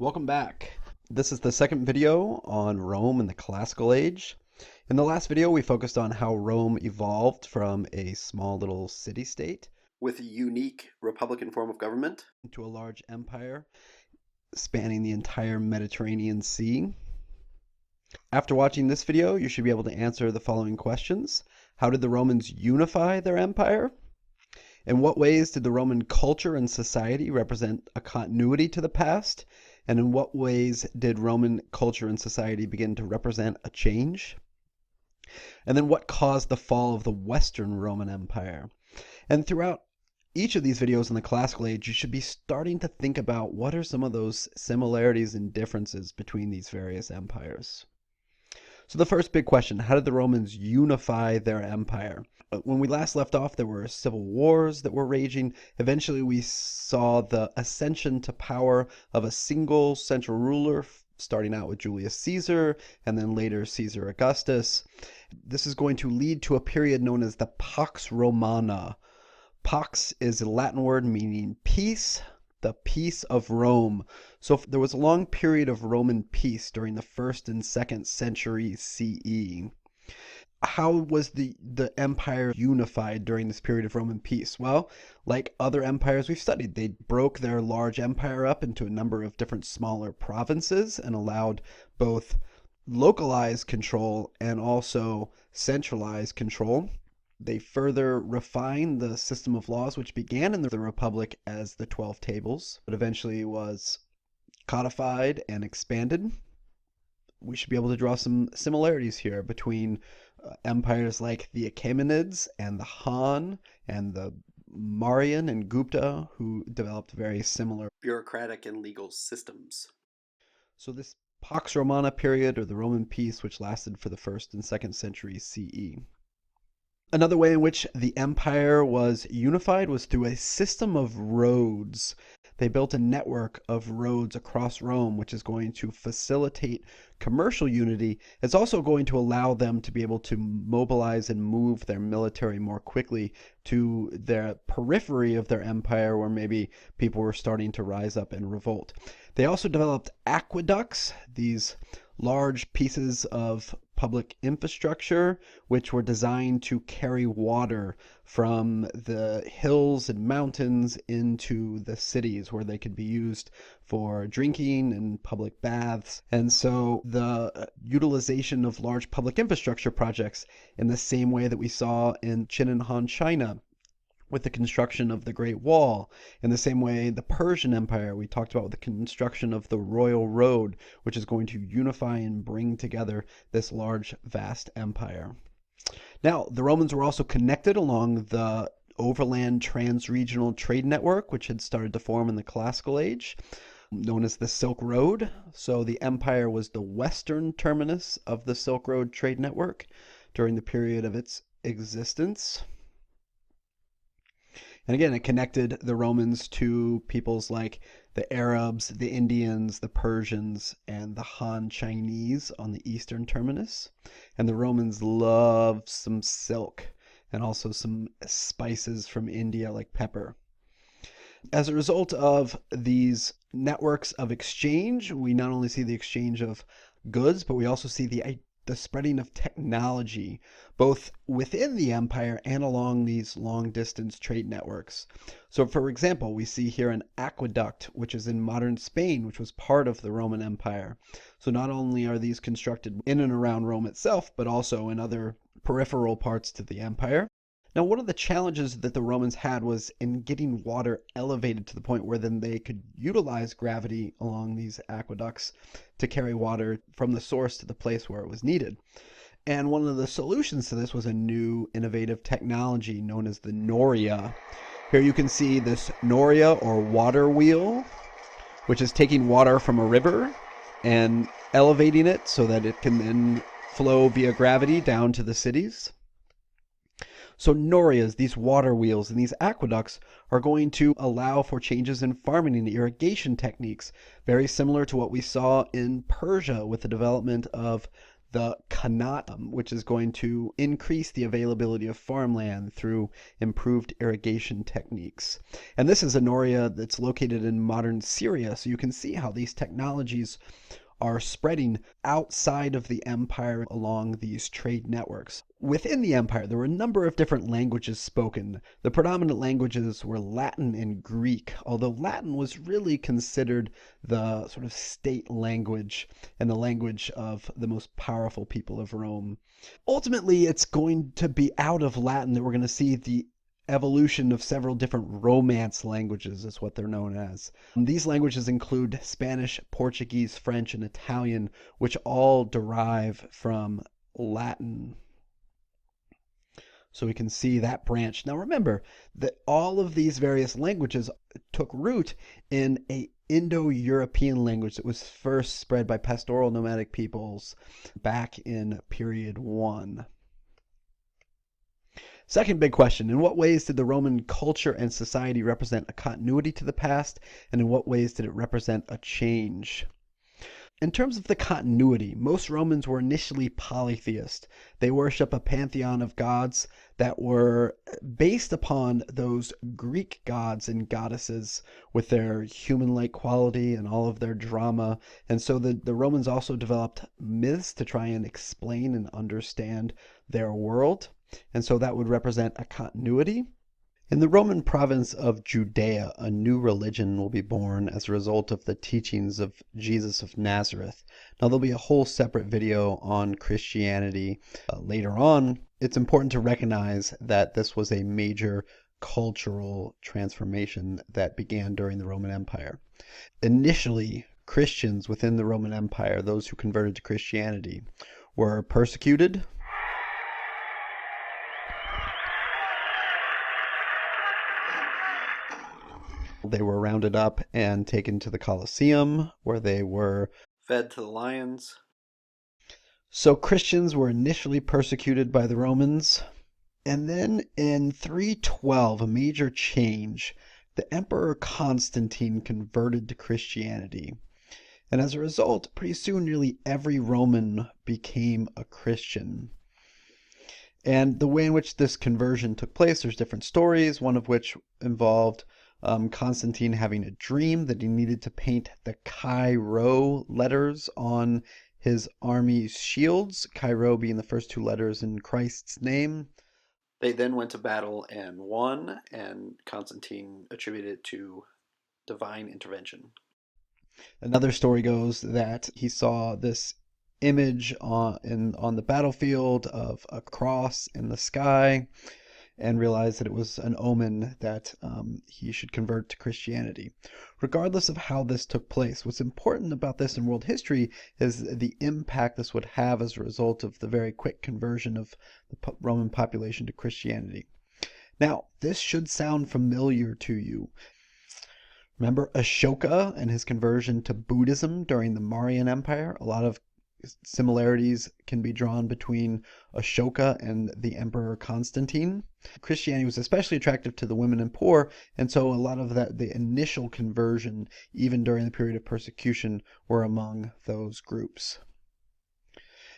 Welcome back. This is the second video on Rome in the classical age. In the last video, we focused on how Rome evolved from a small little city-state with a unique republican form of government into a large empire spanning the entire Mediterranean Sea. After watching this video, you should be able to answer the following questions. How did the Romans unify their empire? In what ways did the Roman culture and society represent a continuity to the past? And in what ways did Roman culture and society begin to represent a change? And then what caused the fall of the Western Roman Empire? And throughout each of these videos in the classical age, you should be starting to think about what are some of those similarities and differences between these various empires. So the first big question, how did the Romans unify their empire? When we last left off, there were civil wars that were raging. Eventually, we saw the ascension to power of a single central ruler, starting out with Julius Caesar, and then later Caesar Augustus. This is going to lead to a period known as the Pax Romana. Pax is a Latin word meaning peace, the peace of Rome. So there was a long period of Roman peace during the 1st and 2nd century CE. How was the empire unified during this period of Roman peace? Well, like other empires we've studied, they broke their large empire up into a number of different smaller provinces and allowed both localized control and also centralized control. They further refined the system of laws, which began in the Republic as the 12 Tables, but eventually was codified and expanded. We should be able to draw some similarities here between empires like the Achaemenids and the Han and the Mauryan and Gupta, who developed very similar bureaucratic and legal systems. So this Pax Romana period, or the Roman peace, which lasted for the 1st and 2nd century CE. Another way in which the empire was unified was through a system of roads. They built a network of roads across Rome, which is going to facilitate commercial unity. It's also going to allow them to be able to mobilize and move their military more quickly to the periphery of their empire, where maybe people were starting to rise up and revolt. They also developed aqueducts, these large pieces of public infrastructure, which were designed to carry water from the hills and mountains into the cities, where they could be used for drinking and public baths. And so the utilization of large public infrastructure projects, in the same way that we saw in Qin and Han China with the construction of the Great Wall, in the same way the Persian Empire, we talked about with the construction of the Royal Road, which is going to unify and bring together this large, vast empire. Now, the Romans were also connected along the overland trans-regional trade network, which had started to form in the classical age, known as the Silk Road. So the empire was the western terminus of the Silk Road trade network during the period of its existence. And again, it connected the Romans to peoples like the Arabs, the Indians, the Persians, and the Han Chinese on the eastern terminus. And the Romans loved some silk and also some spices from India like pepper. As a result of these networks of exchange, we not only see the exchange of goods, but we also see the spreading of technology, both within the empire and along these long-distance trade networks. So, for example, we see here an aqueduct, which is in modern Spain, which was part of the Roman Empire. So not only are these constructed in and around Rome itself, but also in other peripheral parts to the empire. Now, one of the challenges that the Romans had was in getting water elevated to the point where then they could utilize gravity along these aqueducts to carry water from the source to the place where it was needed. And one of the solutions to this was a new innovative technology known as the noria. Here you can see this noria, or water wheel, which is taking water from a river and elevating it so that it can then flow via gravity down to the cities. So norias, these water wheels and these aqueducts, are going to allow for changes in farming and irrigation techniques, very similar to what we saw in Persia with the development of the Kanat, which is going to increase the availability of farmland through improved irrigation techniques. And this is an area that's located in modern Syria, so you can see how these technologies are spreading outside of the empire along these trade networks. Within the empire, there were a number of different languages spoken. The predominant languages were Latin and Greek, although Latin was really considered the sort of state language and the language of the most powerful people of Rome. Ultimately, it's going to be out of Latin that we're going to see the evolution of several different Romance languages, is what they're known as. These languages include Spanish, Portuguese, French, and Italian, which all derive from Latin. So we can see that branch. Now remember that all of these various languages took root in a Indo-European language that was first spread by pastoral nomadic peoples back in period 1. Second big question, in what ways did the Roman culture and society represent a continuity to the past, and in what ways did it represent a change? In terms of the continuity, most Romans were initially polytheist. They worship a pantheon of gods that were based upon those Greek gods and goddesses with their human-like quality and all of their drama. And so the Romans also developed myths to try and explain and understand their world. And so that would represent a continuity. In the Roman province of Judea, a new religion will be born as a result of the teachings of Jesus of Nazareth. Now, there'll be a whole separate video on Christianity later on. It's important to recognize that this was a major cultural transformation that began during the Roman Empire. Initially, Christians within the Roman Empire, those who converted to Christianity, were persecuted. They were rounded up and taken to the Colosseum, where they were fed to the lions. So Christians were initially persecuted by the Romans. And then in 312, a major change, the Emperor Constantine converted to Christianity. And as a result, pretty soon nearly every Roman became a Christian. And the way in which this conversion took place, there's different stories, one of which involved Constantine having a dream that he needed to paint the Chi Rho letters on his army's shields, Chi Rho being the first two letters in Christ's name. They then went to battle and won, and Constantine attributed it to divine intervention. Another story goes that he saw this image on the battlefield of a cross in the sky, and realized that it was an omen that he should convert to Christianity. Regardless of how this took place, what's important about this in world history is the impact this would have as a result of the very quick conversion of the Roman population to Christianity. Now, this should sound familiar to you. Remember Ashoka and his conversion to Buddhism during the Mauryan Empire? A lot of similarities can be drawn between Ashoka and the Emperor Constantine. Christianity was especially attractive to the women and poor, and so a lot of the initial conversion, even during the period of persecution, were among those groups.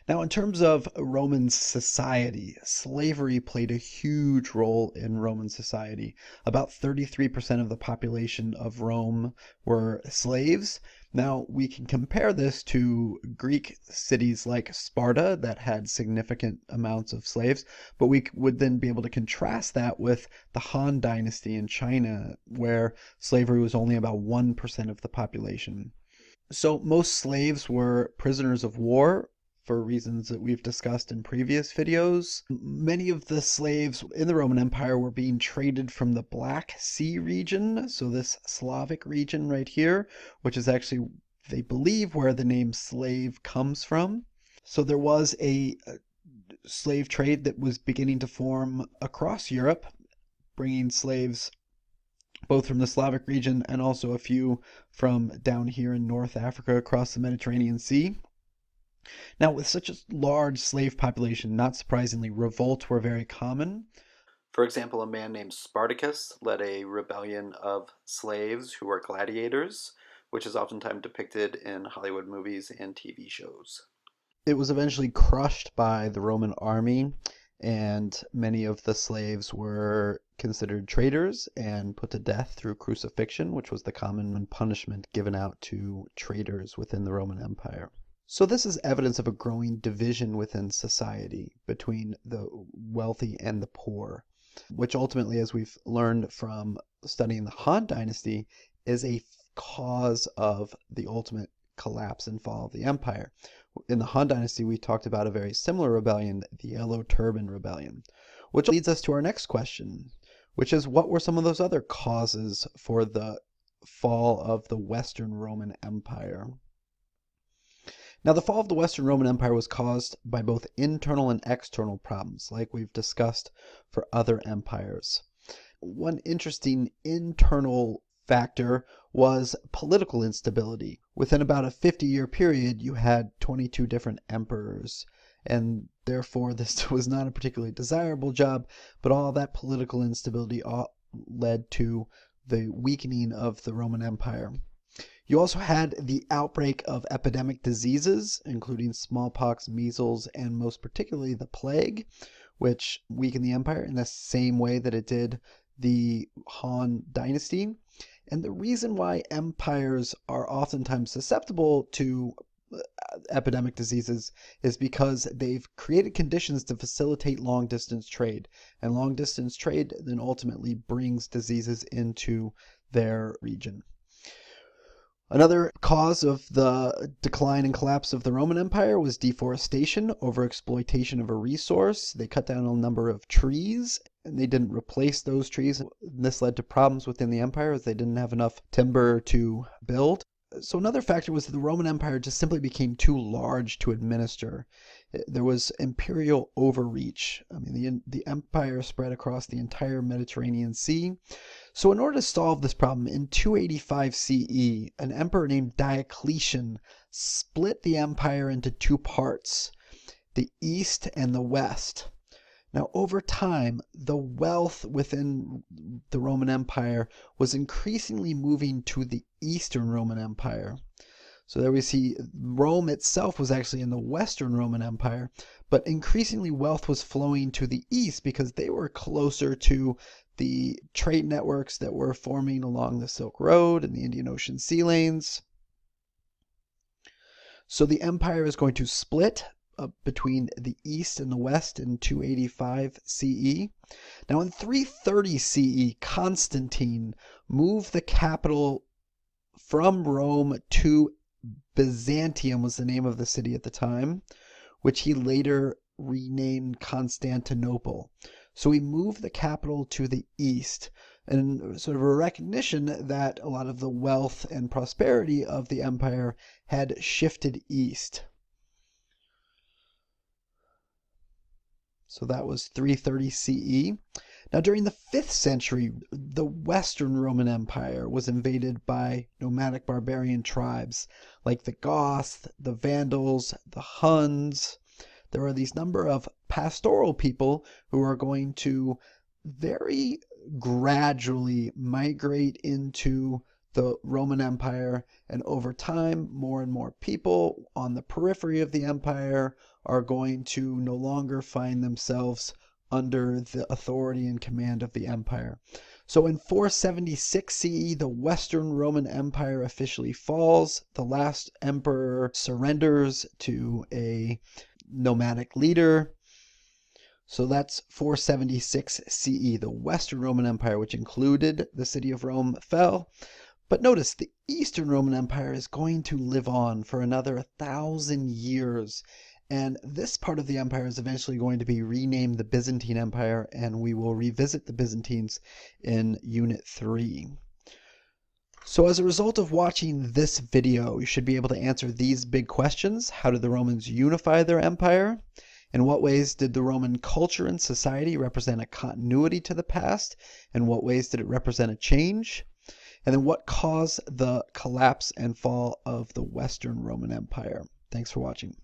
Now, in terms of Roman society, slavery played a huge role in Roman society. About 33% of the population of Rome were slaves. Now, we can compare this to Greek cities like Sparta that had significant amounts of slaves, but we would then be able to contrast that with the Han Dynasty in China, where slavery was only about 1% of the population. So most slaves were prisoners of war, for reasons that we've discussed in previous videos. Many of the slaves in the Roman Empire were being traded from the Black Sea region, so this Slavic region right here, which is actually, they believe, where the name slave comes from. So there was a slave trade that was beginning to form across Europe, bringing slaves both from the Slavic region and also a few from down here in North Africa across the Mediterranean Sea. Now, with such a large slave population, not surprisingly, revolts were very common. For example, a man named Spartacus led a rebellion of slaves who were gladiators, which is oftentimes depicted in Hollywood movies and TV shows. It was eventually crushed by the Roman army, and many of the slaves were considered traitors and put to death through crucifixion, which was the common punishment given out to traitors within the Roman Empire. So this is evidence of a growing division within society between the wealthy and the poor, which ultimately, as we've learned from studying the Han Dynasty, is a cause of the ultimate collapse and fall of the empire. In the Han Dynasty, we talked about a very similar rebellion, the Yellow Turban Rebellion, which leads us to our next question, which is, what were some of those other causes for the fall of the Western Roman Empire? Now, the fall of the Western Roman Empire was caused by both internal and external problems, like we've discussed for other empires. One interesting internal factor was political instability. Within about a 50-year period, you had 22 different emperors, and therefore this was not a particularly desirable job, but all that political instability led to the weakening of the Roman Empire. You also had the outbreak of epidemic diseases, including smallpox, measles, and most particularly the plague, which weakened the empire in the same way that it did the Han Dynasty. And the reason why empires are oftentimes susceptible to epidemic diseases is because they've created conditions to facilitate long-distance trade. And long-distance trade then ultimately brings diseases into their region. Another cause of the decline and collapse of the Roman Empire was deforestation, overexploitation of a resource. They cut down a number of trees, and they didn't replace those trees. This led to problems within the empire as they didn't have enough timber to build. So another factor was that the Roman Empire just simply became too large to administer. There was imperial overreach. I mean, the empire spread across the entire Mediterranean Sea. So in order to solve this problem, in 285 CE, an emperor named Diocletian split the empire into two parts, the East and the West. Now, over time, the wealth within the Roman Empire was increasingly moving to the Eastern Roman Empire. So there we see Rome itself was actually in the Western Roman Empire, but increasingly wealth was flowing to the East because they were closer to the trade networks that were forming along the Silk Road and the Indian Ocean sea lanes. So the empire is going to split between the East and the West in 285 CE. Now in 330 CE, Constantine moved the capital from Rome to Byzantium, was the name of the city at the time, which he later renamed Constantinople. So he moved the capital to the east, and sort of a recognition that a lot of the wealth and prosperity of the empire had shifted east. So that was 330 CE. Now during the 5th century, the Western Roman Empire was invaded by nomadic barbarian tribes like the Goths, the Vandals, the Huns. There are these number of pastoral people who are going to very gradually migrate into the Roman Empire, and over time, more and more people on the periphery of the empire are going to no longer find themselves under the authority and command of the empire. So in 476 CE, the Western Roman Empire officially falls. The last emperor surrenders to a nomadic leader. So that's 476 CE. The Western Roman Empire, which included the city of Rome, fell. But notice the Eastern Roman Empire is going to live on for another 1,000 years. And this part of the empire is eventually going to be renamed the Byzantine Empire, and we will revisit the Byzantines in Unit 3. So as a result of watching this video, you should be able to answer these big questions. How did the Romans unify their empire? In what ways did the Roman culture and society represent a continuity to the past? In what ways did it represent a change? And then what caused the collapse and fall of the Western Roman Empire? Thanks for watching.